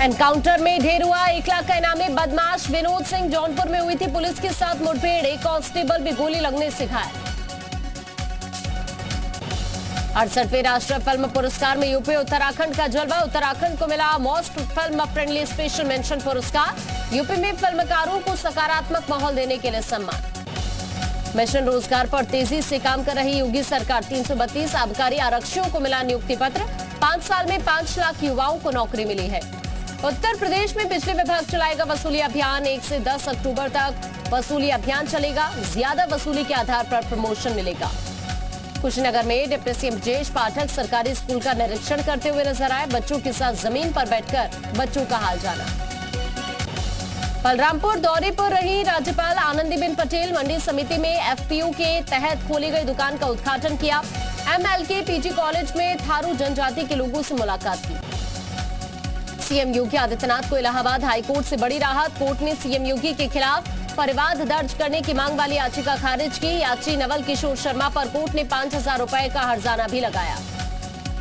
Encounter में ढेर हुआ 1 लाख का इनामी बदमाश विनोद सिंह। जौनपुर में हुई थी पुलिस के साथ मुठभेड़, एक कांस्टेबल भी गोली लगने से घायल। 68वें राष्ट्रीय फिल्म पुरस्कार में यूपी उत्तराखंड का जलवा। उत्तराखंड को मिला most film friendly special mention पुरस्कार। यूपी में फिल्मकारों को सकारात्मक माहौल देने के लिए सम्मान। मिशन रोजगार पर तेजी से काम कर रही योगी सरकार। 332 आबकारी आरक्षियों को मिला नियुक्ति पत्र। 5 साल में 5 लाख युवाओं को नौकरी मिली है। उत्तर प्रदेश में बिजली विभाग चलाएगा वसूली अभियान। 1 से 10 अक्टूबर तक वसूली अभियान चलेगा। ज्यादा वसूली के आधार पर प्रमोशन मिलेगा। कुशीनगर में डिप्टी सीएम ब्रजेश पाठक सरकारी स्कूल का निरीक्षण करते हुए नजर आए। बच्चों के साथ जमीन पर बैठकर बच्चों का हाल जाना। बलरामपुर दौरे पर रही राज्यपाल आनंदीबेन पटेल। मंडी समिति में एफपीयू के तहत खोली गई दुकान का उद्घाटन किया। एमएलके पीजी कॉलेज में थारू जनजाति के लोगों से मुलाकात की। सीएम योगी आदित्यनाथ को इलाहाबाद हाईकोर्ट से बड़ी राहत। कोर्ट ने सीएम योगी के खिलाफ परिवाद दर्ज करने की मांग वाली याचिका खारिज की। यात्री नवल किशोर शर्मा पर कोर्ट ने 5,000 रुपए का हर्जाना भी लगाया।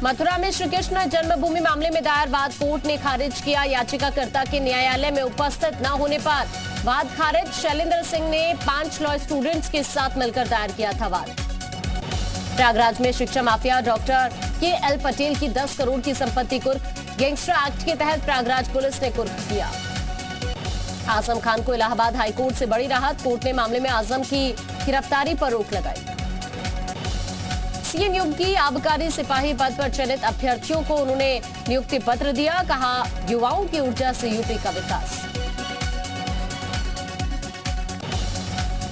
मथुरा में श्री कृष्ण जन्मभूमि मामले में दायर वाद कोर्ट ने खारिज किया। याचिकाकर्ता के न्यायालय में उपस्थित न होने पर वाद खारिज। शैलेंद्र सिंह ने 5 लॉ स्टूडेंट्स के साथ मिलकर दायर किया था वाद। प्रयागराज में शिक्षा माफिया डॉक्टर के.एल. पटेल की 10 करोड़ की संपत्ति कुर्क। गैंगस्टर एक्ट के तहत प्रयागराज पुलिस ने कुर्क किया। आजम खान को इलाहाबाद हाईकोर्ट से बड़ी राहत। कोर्ट ने मामले में आजम की गिरफ्तारी पर रोक लगाई। सीएम योगी आबकारी सिपाही पद पर चयनित अभ्यर्थियों को उन्होंने नियुक्ति पत्र दिया। कहा युवाओं की ऊर्जा से यूपी का विकास।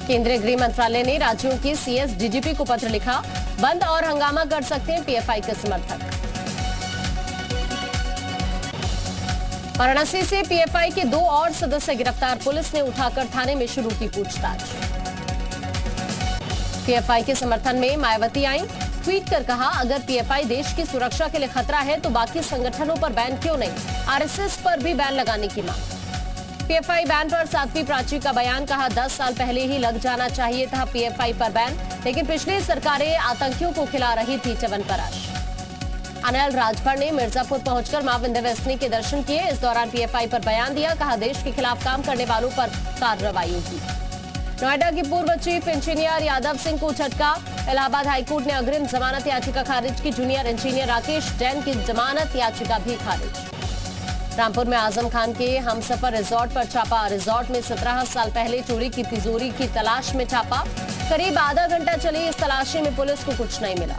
केंद्रीय गृह मंत्रालय ने राज्यों के सीएस डीजीपी को पत्र लिखा। बंद और हंगामा कर सकते हैं पीएफआई के समर्थक। वाराणसी से पीएफआई के 2 और सदस्य गिरफ्तार। पुलिस ने उठाकर थाने में शुरू की पूछताछ। पीएफआई के समर्थन में मायावती आई। ट्वीट कर कहा अगर पीएफआई देश की सुरक्षा के लिए खतरा है तो बाकी संगठनों पर बैन क्यों नहीं। आरएसएस पर भी बैन लगाने की मांग। पीएफआई बैन पर साध्वी प्राची का बयान। कहा 10 साल पहले ही लग जाना चाहिए था पीएफआई पर बैन, लेकिन पिछली सरकारें आतंकियों को खिला रही थी च्यवनप्राश। अनिल राजभर ने मिर्जापुर पहुंचकर मां विंध्यवासिनी के दर्शन किए। इस दौरान पीएफआई पर बयान दिया। कहा देश के खिलाफ काम करने वालों पर कार्रवाई होगी। नोएडा की पूर्व चीफ इंजीनियर यादव सिंह को झटका। इलाहाबाद हाईकोर्ट ने अग्रिम जमानत याचिका खारिज की। जूनियर इंजीनियर राकेश जैन की जमानत याचिका भी खारिज। रामपुर में आजम खान के हमसफर रिजॉर्ट पर छापा। रिजॉर्ट में 17 साल पहले चोरी की तिजोरी की तलाश में छापा। करीब आधा घंटा चली इस तलाशी में पुलिस को कुछ नहीं मिला।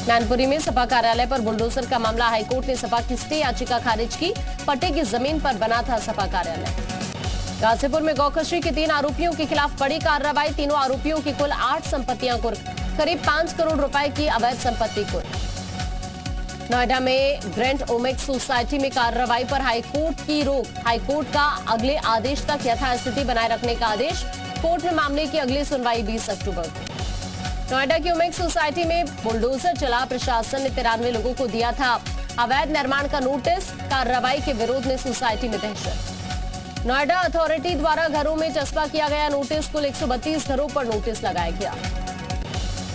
मैनपुरी में सपा कार्यालय पर बुलडोजर का मामला। हाईकोर्ट ने सपा की स्टे याचिका खारिज की। पट्टे की जमीन पर बना था सपा कार्यालय। गाजीपुर में गौकशी के 3 आरोपियों के खिलाफ बड़ी कार्रवाई। तीनों आरोपियों की कुल 8 संपत्तियां कुर्क। करीब 5 करोड़ रुपए की अवैध संपत्ति कुर्क। नोएडा में ग्रैंड ओमेक्स सोसाइटी में कार्रवाई पर हाईकोर्ट की रोक। हाईकोर्ट का अगले आदेश तक यथास्थिति बनाए रखने का आदेश। कोर्ट में मामले की अगली सुनवाई 20 अक्टूबर को। नोएडा की ओमेक्स सोसाइटी में बुलडोजर चला। प्रशासन ने 93 लोगों को दिया था अवैध निर्माण का नोटिस। कार्रवाई के विरोध में सोसाइटी में दहशत। नोएडा अथॉरिटी द्वारा घरों में चस्पा किया गया नोटिस। कुल 132 घरों पर नोटिस लगाया गया।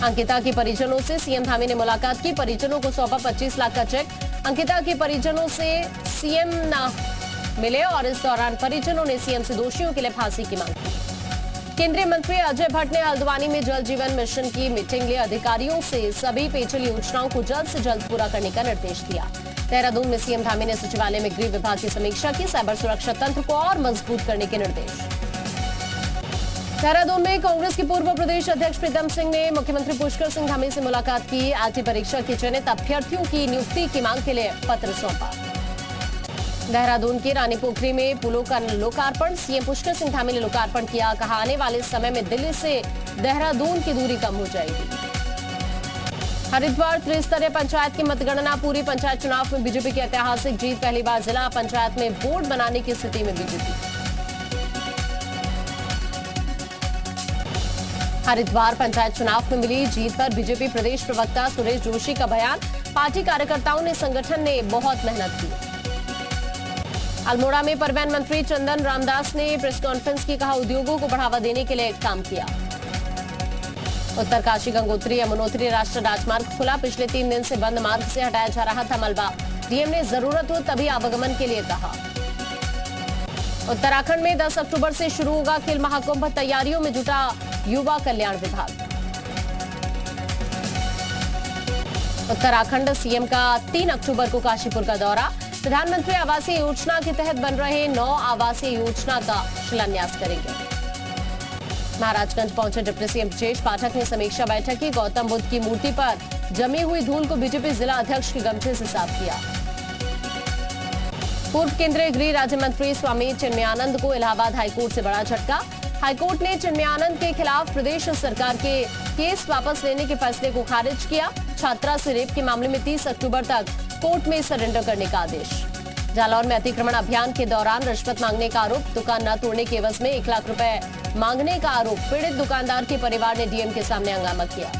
अंकिता के परिजनों से सीएम धामी ने मुलाकात की। परिजनों को सौंपा 25 लाख का चेक। अंकिता के परिजनों से सीएम न मिले और इस दौरान परिजनों ने सीएम से दोषियों के लिए फांसी की मांग की। केंद्रीय मंत्री अजय भट्ट ने हल्द्वानी में जल जीवन मिशन की मीटिंग ली। अधिकारियों से सभी पेयजल योजनाओं को जल्द से जल्द पूरा करने का निर्देश दिया। देहरादून में सीएम धामी ने सचिवालय में गृह विभाग की समीक्षा की। साइबर सुरक्षा तंत्र को और मजबूत करने के निर्देश। देहरादून में कांग्रेस के पूर्व प्रदेश अध्यक्ष प्रीतम सिंह ने मुख्यमंत्री पुष्कर सिंह धामी से मुलाकात की। आईटी परीक्षा के चयनित अभ्यर्थियों की नियुक्ति की मांग के लिए पत्र सौंपा। देहरादून के रानी पोखरी में पुलों का लोकार्पण। सीएम पुष्कर सिंह धामी ने लोकार्पण किया। कहा आने वाले समय में दिल्ली से देहरादून की दूरी कम हो जाएगी। हरिद्वार त्रिस्तरीय पंचायत की मतगणना पूरी। पंचायत चुनाव में बीजेपी की ऐतिहासिक जीत। पहली बार जिला पंचायत में बोर्ड बनाने की स्थिति में बीजेपी। हरिद्वार पंचायत चुनाव में मिली जीत पर बीजेपी प्रदेश प्रवक्ता सुरेश जोशी का बयान। पार्टी कार्यकर्ताओं ने संगठन ने बहुत मेहनत की। अल्मोड़ा में परिवहन मंत्री चंदन रामदास ने प्रेस कॉन्फ्रेंस की। कहा उद्योगों को बढ़ावा देने के लिए काम किया। उत्तरकाशी गंगोत्री यमुनोत्री राष्ट्रीय राजमार्ग खुला। पिछले 3 दिन से बंद मार्ग से हटाया जा रहा था मलबा। डीएम ने जरूरत हो तभी आवागमन के लिए कहा। उत्तराखंड में 10 अक्टूबर से शुरू होगा खेल महाकुंभ, तैयारियों में जुटा युवा कल्याण विभाग। उत्तराखंड सीएम का 3 अक्टूबर को काशीपुर का दौरा, प्रधानमंत्री आवासीय योजना के तहत बन रहे 9 आवासीय योजना का शिलान्यास करेंगे। महाराजगंज पहुंचे डिप्टी सीएम ब्रजेश पाठक ने समीक्षा बैठक की, गौतम बुद्ध की मूर्ति पर जमी हुई धूल को बीजेपी जिला अध्यक्ष के गमछे से साफ किया। पूर्व केंद्रीय गृह राज्य मंत्री स्वामी चिन्मयानंद को इलाहाबाद हाईकोर्ट से बड़ा झटका, हाईकोर्ट ने चिन्मयानंद के खिलाफ प्रदेश सरकार के केस वापस लेने के फैसले को खारिज किया। छात्रा से रेप के मामले में 30 अक्टूबर तक कोर्ट में सरेंडर करने का आदेश। जालौर में अतिक्रमण अभियान के दौरान रिश्वत मांगने का आरोप, दुकान न तोड़ने के एवज में 1 लाख रुपए मांगने का आरोप, पीड़ित दुकानदार के परिवार ने डीएम के सामने हंगामा किया।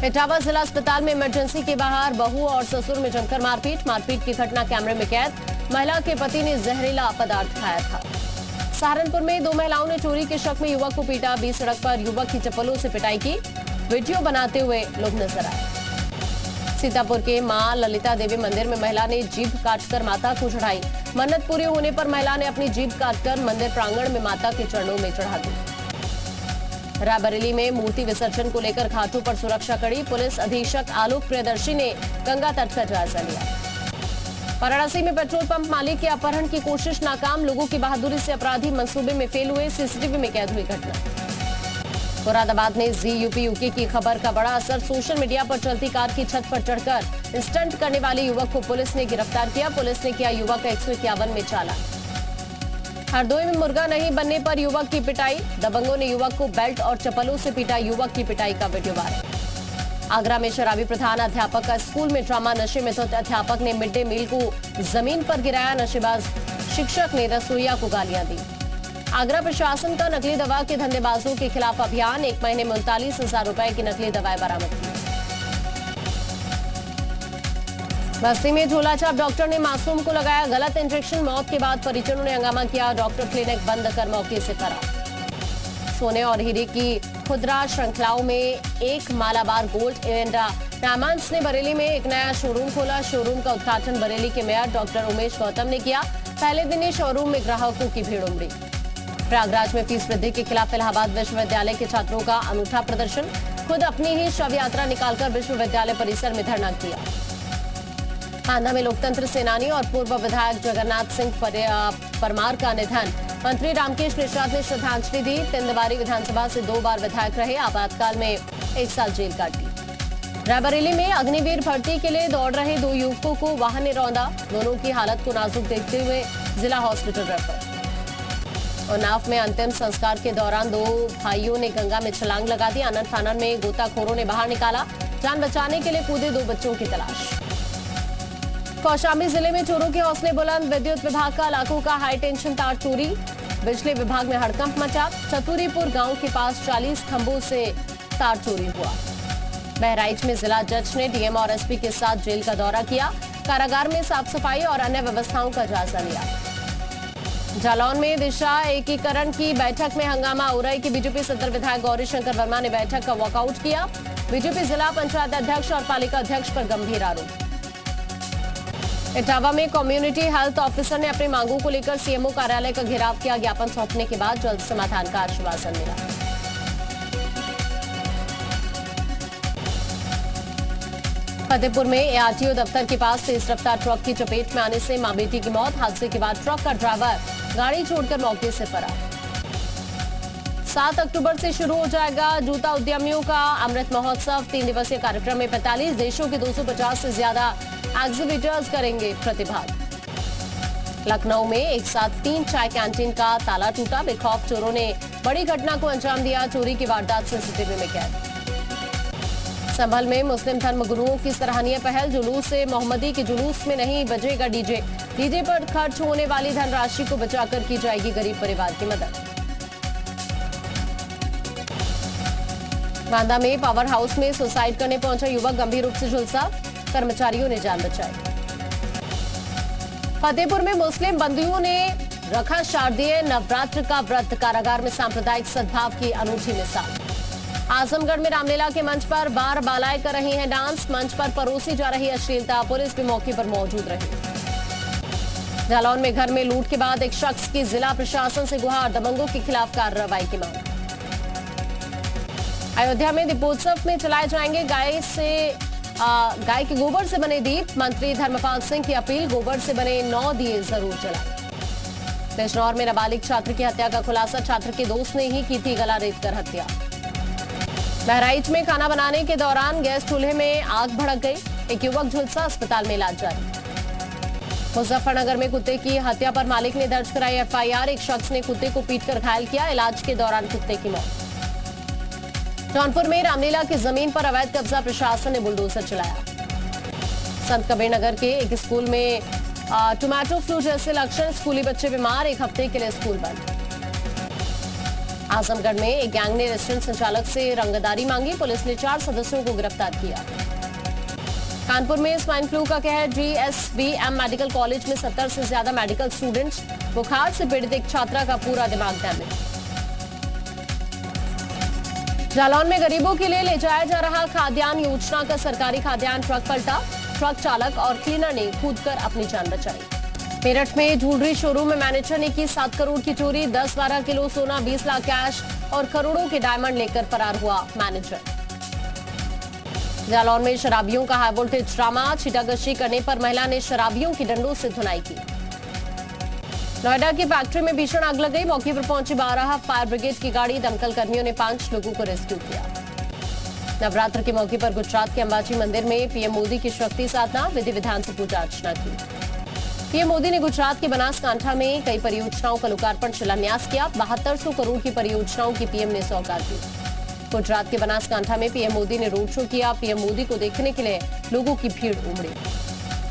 इटावा जिला अस्पताल में इमरजेंसी के बाहर बहू और ससुर में जमकर मारपीट की घटना कैमरे में कैद, महिला के पति ने जहरीला पदार्थ खाया था। सहारनपुर में 2 महिलाओं ने चोरी के शक में युवक को पीटा, बीच सड़क पर युवक की चप्पलों से पिटाई की, वीडियो बनाते हुए लोग नजर आए। सीतापुर के मां ललिता देवी मंदिर में महिला ने जीभ काटकर माता को चढ़ाई, मन्नत पूरी होने पर महिला ने अपनी जीभ काटकर मंदिर प्रांगण में माता के चरणों में चढ़ा दी। रायबरेली में मूर्ति विसर्जन को लेकर घाटों पर सुरक्षा कड़ी, पुलिस अधीक्षक आलोक प्रियदर्शी ने गंगा तट का जायजा लिया। वाराणसी में पेट्रोल पंप मालिक के अपहरण की कोशिश नाकाम, लोगों की बहादुरी से अपराधी मंसूबे में फेल हुए, सीसीटीवी में कैद हुई घटना। मुरादाबाद में जी यूपी यूके की खबर का बड़ा असर, सोशल मीडिया पर चलती कार की छत पर चढ़कर स्टंट करने वाले युवक को पुलिस ने गिरफ्तार किया, पुलिस ने किया युवक का 151 में चालान। हरदोई में मुर्गा नहीं बनने पर युवक की पिटाई, दबंगों ने युवक को बेल्ट और चप्पलों से पीटा, युवक की पिटाई का वीडियो वायरल। आगरा में शराबी प्रधान अध्यापक का स्कूल में ड्रामा, नशे में धुत अध्यापक ने मिड डे मील को जमीन पर गिराया, नशेबाज शिक्षक ने रसोइया को गालियां दी। आगरा प्रशासन का नकली दवा के धंधेबाजों के खिलाफ अभियान, 1 महीने में 39,000 रुपए की नकली दवाएं बरामद की। बस्ती में झोलाछाप डॉक्टर ने मासूम को लगाया गलत इंजेक्शन, मौत के बाद परिजनों ने हंगामा किया, डॉक्टर क्लिनिक बंद कर मौके से फरार। सोने और हीरे की खुदरा श्रृंखलाओं में एक मालाबार गोल्ड एंड डायमंड्स ने बरेली में एक नया शोरूम खोला, शोरूम का उद्घाटन बरेली के मेयर डॉक्टर उमेश गौतम ने किया, पहले दिन ही शोरूम में ग्राहकों की भीड़ उमड़ी। प्रयागराज में फीस वृद्धि के खिलाफ इलाहाबाद विश्वविद्यालय के छात्रों का अनूठा प्रदर्शन, खुद अपनी ही शव यात्रा निकालकर विश्वविद्यालय परिसर में धरना किया। हांडा में लोकतंत्र सेनानी और पूर्व विधायक जगन्नाथ सिंह परमार का निधन, मंत्री रामकेश निषाद ने श्रद्धांजलि दी, तिंदवारी विधानसभा से 2 बार विधायक रहे, आपातकाल में 1 साल जेल काटी। रायबरेली में अग्निवीर भर्ती के लिए दौड़ रहे 2 युवकों को वाहन ने रौंदा, दोनों की हालत को नाजुक देखते हुए जिला हॉस्पिटल रेफर। उन्नाव में अंतिम संस्कार के दौरान 2 भाइयों ने गंगा में छलांग लगा दी, आनंद फानन में गोताखोरों ने बाहर निकाला, जान बचाने के लिए कूदे 2 बच्चों की तलाश। कौशाम्बी जिले में चोरों के हौसले बुलंद, विद्युत विभाग का लाखों का हाई टेंशन तार चोरी, बिजली विभाग में हड़कंप मचा, चतुरीपुर गांव के पास 40 खंभों से तार चोरी हुआ। बहराइच में जिला जज ने डीएम और एसपी के साथ जेल का दौरा किया, कारागार में साफ सफाई और अन्य व्यवस्थाओं का जायजा लिया। जालौन में दिशा एकीकरण की बैठक में हंगामा, उरई की बीजेपी सदर विधायक गौरी शंकर वर्मा ने बैठक का वॉकआउट किया, बीजेपी जिला पंचायत अध्यक्ष और पालिका अध्यक्ष पर गंभीर आरोप। इटावा में कम्युनिटी हेल्थ ऑफिसर ने अपनी मांगों को लेकर सीएमओ कार्यालय का घेराव किया, ज्ञापन सौंपने के बाद जल्द समाधान का आश्वासन मिला। फतेहपुर में एआरटीओ दफ्तर के पास तेज रफ्तार ट्रक की चपेट में आने से मां बेटी की मौत, हादसे के बाद ट्रक का ड्राइवर गाड़ी छोड़कर मौके से फरार। 7 अक्टूबर से शुरू हो जाएगा जूता उद्यमियों का अमृत महोत्सव, 3 दिवसीय कार्यक्रम में 45 देशों के 250 से ज्यादा एग्जीबिटर्स करेंगे प्रतिभाग। लखनऊ में एक साथ 3 चाय कैंटीन का ताला टूटा, बेखौफ चोरों ने बड़ी घटना को अंजाम दिया, चोरी की वारदात सीसीटीवी में कैद। संभल में मुस्लिम धर्म गुरुओं की सराहनीय पहल, जुलूस से मोहम्मदी के जुलूस में नहीं बजेगा डीजे, डीजे पर खर्च होने वाली धनराशि को बचाकर की जाएगी गरीब परिवार की मदद। बांदा में पावर हाउस में सुसाइड करने पहुंचा युवक गंभीर रूप से झुलसा, कर्मचारियों ने जान बचाई। फतेहपुर में मुस्लिम बंदियों ने रखा शारदीय नवरात्र का व्रत, कारागार में सांप्रदायिक सद्भाव की अनूठी मिसाल। आजमगढ़ में रामलीला के मंच पर बार बालाएं कर रही हैं डांस। मंच पर परोसी जा रही अश्लीलता, पुलिस भी मौके पर मौजूद रही। जालौन में घर में लूट के बाद एक शख्स की जिला प्रशासन से गुहार, दबंगों के खिलाफ कार्रवाई की मांग। अयोध्या में दीपोत्सव में चलाए जाएंगे गाय के गोबर से बने दीप। मंत्री धर्मपाल सिंह की अपील, गोबर से बने 9 दिए जरूर जलाएं। बिजनौर में नाबालिग छात्र की हत्या का खुलासा, छात्र के दोस्त ने ही की थी गला रेत कर हत्या। बहराइच में खाना बनाने के दौरान गैस चूल्हे में आग भड़क गई, एक युवक झुलसा, अस्पताल में इलाज जारी। मुजफ्फरनगर में कुत्ते की हत्या पर मालिक ने दर्ज कराई एफआईआर, एक शख्स ने कुत्ते को पीटकर घायल किया, इलाज के दौरान कुत्ते की मौत। जौनपुर में रामलीला की जमीन पर अवैध कब्जा, प्रशासन ने बुलडोजर चलाया। संत कबीर नगर के एक स्कूल में टोमेटो फ्लू जैसे लक्षण, स्कूली बच्चे बीमार, एक हफ्ते के लिए स्कूल बंद। आजमगढ़ में एक गैंग ने रेस्टोरेंट संचालक से रंगदारी मांगी, पुलिस ने 4 सदस्यों को गिरफ्तार किया। कानपुर में स्वाइन फ्लू का कहर, जीएसबीएम मेडिकल कॉलेज में 70 से ज्यादा मेडिकल स्टूडेंट्स, बुखार से पीड़ित एक छात्रा का पूरा दिमाग डैमेज। जालौन में गरीबों के लिए ले जाया जा रहा खाद्यान्न योजना का सरकारी खाद्यान्न ट्रक पलटा, ट्रक चालक और क्लीनर ने कूदकर अपनी जान बचाई। मेरठ में ज्वेलरी शोरूम में मैनेजर ने की 7 करोड़ की चोरी, 10-12 किलो सोना, 20 लाख कैश और करोड़ों के डायमंड लेकर फरार हुआ मैनेजर। जालौन में शराबियों का हाई वोल्टेज ड्रामा, छीटाकशी करने पर महिला ने शराबियों की डंडों से धुनाई की। नोएडा की फैक्ट्री में भीषण आग लग गई, मौके पर पहुंची 12 फायर ब्रिगेड की गाड़ी, दमकल कर्मियों ने 5 लोगों को रेस्क्यू किया। नवरात्र के मौके पर गुजरात के अंबाजी मंदिर में पीएम मोदी की शक्ति साधना, विधि विधान से पूजा अर्चना की। पीएम मोदी ने गुजरात के बनासकांठा में कई परियोजनाओं का लोकार्पण शिलान्यास किया, 7200 करोड़ की परियोजनाओं की पीएम ने सौगात दी। गुजरात के बनासकांठा में पीएम मोदी ने रोड शो किया, पीएम मोदी को देखने के लिए लोगों की भीड़ उमड़ी।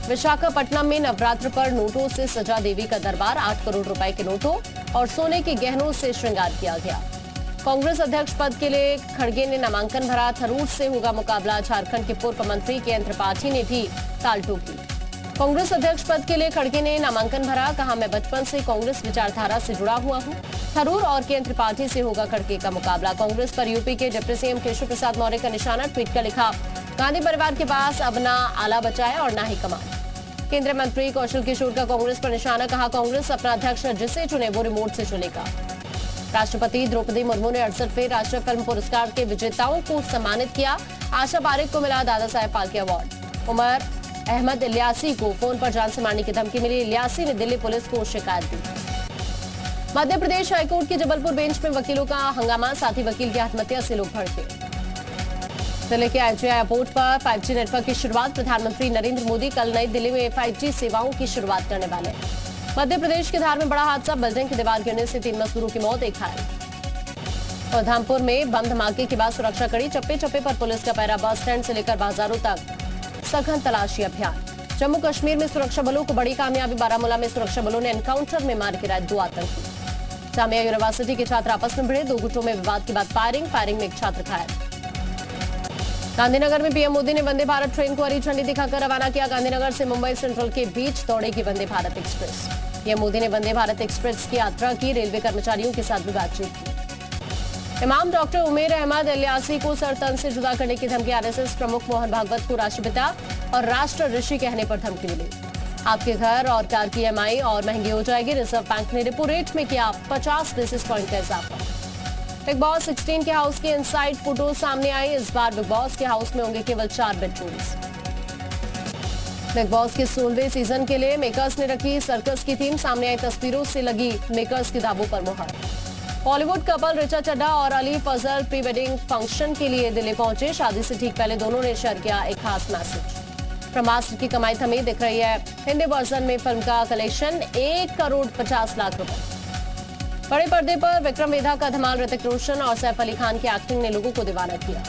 विशाखापट्टनम में नवरात्र पर नोटों से सजा देवी का दरबार, 8 करोड़ रुपए के नोटों और सोने के गहनों से श्रृंगार किया गया। कांग्रेस अध्यक्ष पद के लिए खड़गे ने नामांकन भरा, थरूर से होगा मुकाबला, झारखंड के पूर्व मंत्री के त्रिपाठी ने भी ताल ठोकी। कांग्रेस अध्यक्ष पद के लिए खड़गे ने नामांकन भरा, कहा मैं बचपन से कांग्रेस विचारधारा से जुड़ा हुआ हूं। थरूर और के त्रिपाठी से होगा खड़गे का मुकाबला। कांग्रेस पर यूपी के डिप्टी सीएम केशव प्रसाद मौर्य का निशाना, ट्वीट कर लिखा, गांधी परिवार के पास अब ना आला बचा है और ना ही कमान। केंद्रीय मंत्री कौशल किशोर का कांग्रेस पर निशाना, कहा कांग्रेस अपना अध्यक्ष जिसे चुने वो रिमोट से चुनेगा। राष्ट्रपति द्रौपदी मुर्मू ने 68वें राष्ट्रीय फिल्म पुरस्कार के विजेताओं को सम्मानित किया। आशा पारेख को मिला दादा साहेब फाल्के अवार्ड। उमर अहमद इलियासी को फोन पर जान से मारने की धमकी मिली, इलियासी ने दिल्ली पुलिस को शिकायत दी। मध्य प्रदेश हाईकोर्ट की जबलपुर बेंच में वकीलों का हंगामा, साथी वकील की आत्महत्या से लोग भड़के। दिल्ली के IGI एयरपोर्ट पर 5G नेटवर्क की शुरुआत, प्रधानमंत्री नरेंद्र मोदी कल नई दिल्ली में 5G सेवाओं की शुरुआत करने वाले। मध्य प्रदेश के धार में बड़ा हादसा, बिल्डिंग की दीवार गिरने से 3 मजदूरों की मौत, एक घायल। उधमपुर में बम धमाके के बाद सुरक्षा कड़ी, चप्पे चप्पे पर पुलिस का पैरा, बस स्टैंड से लेकर बाजारों तक सघन तलाशी अभियान। जम्मू कश्मीर में सुरक्षा बलों को बड़ी कामयाबी, बारामूला में सुरक्षा बलों ने एनकाउंटर में मार गिराए 2 आतंकी। जामिया यूनिवर्सिटी के छात्र आपस में भिड़े, 2 गुटों में विवाद के बाद फायरिंग में एक छात्र घायल। गांधीनगर में पीएम मोदी ने वंदे भारत ट्रेन को हरी झंडी दिखाकर रवाना किया। गांधीनगर से मुंबई सेंट्रल के बीच दौड़ेगी वंदे भारत एक्सप्रेस। पीएम मोदी ने वंदे भारत एक्सप्रेस की यात्रा की, रेलवे कर्मचारियों के साथ भी बातचीत की। इमाम डॉक्टर उमेर अहमद इलियासी को सर तन से जुदा करने की धमकी, आरएसएस प्रमुख मोहन भागवत को राष्ट्रपिता और राष्ट्र ऋषि कहने पर धमकी मिली। आपके घर और कार की EMI और महंगी हो जाएगी, रिजर्व बैंक ने रेपो रेट में किया 50 बेसिस पॉइंट का इजाफा। बिग बॉस 16 के हाउस की इनसाइड फोटो सामने आई, इस बार बिग बॉस के हाउस में होंगे केवल 4 बेडरूम्स। बिग बॉस के 16वें सीजन के लिए मेकर्स ने रखी सर्कस की थीम, सामने आई तस्वीरों से लगी मेकर्स की दावों पर मुहर। बॉलीवुड कपल ऋचा चड्ढा और Ali Fazal pre wedding function के लिए दिल्ली पहुंचे, शादी से ठीक पहले दोनों ने शेयर किया एक खास मैसेज। ब्रह्मास्त्र की कमाई थमी, दिख रही है हिंदी वर्जन में फिल्म का कलेक्शन 1 करोड़ 50 लाख रुपए। बड़े पर्दे पर विक्रम वेधा का धमाल, ऋतिक रोशन और सैफ अली खान की एक्टिंग ने लोगों को दीवाना किया।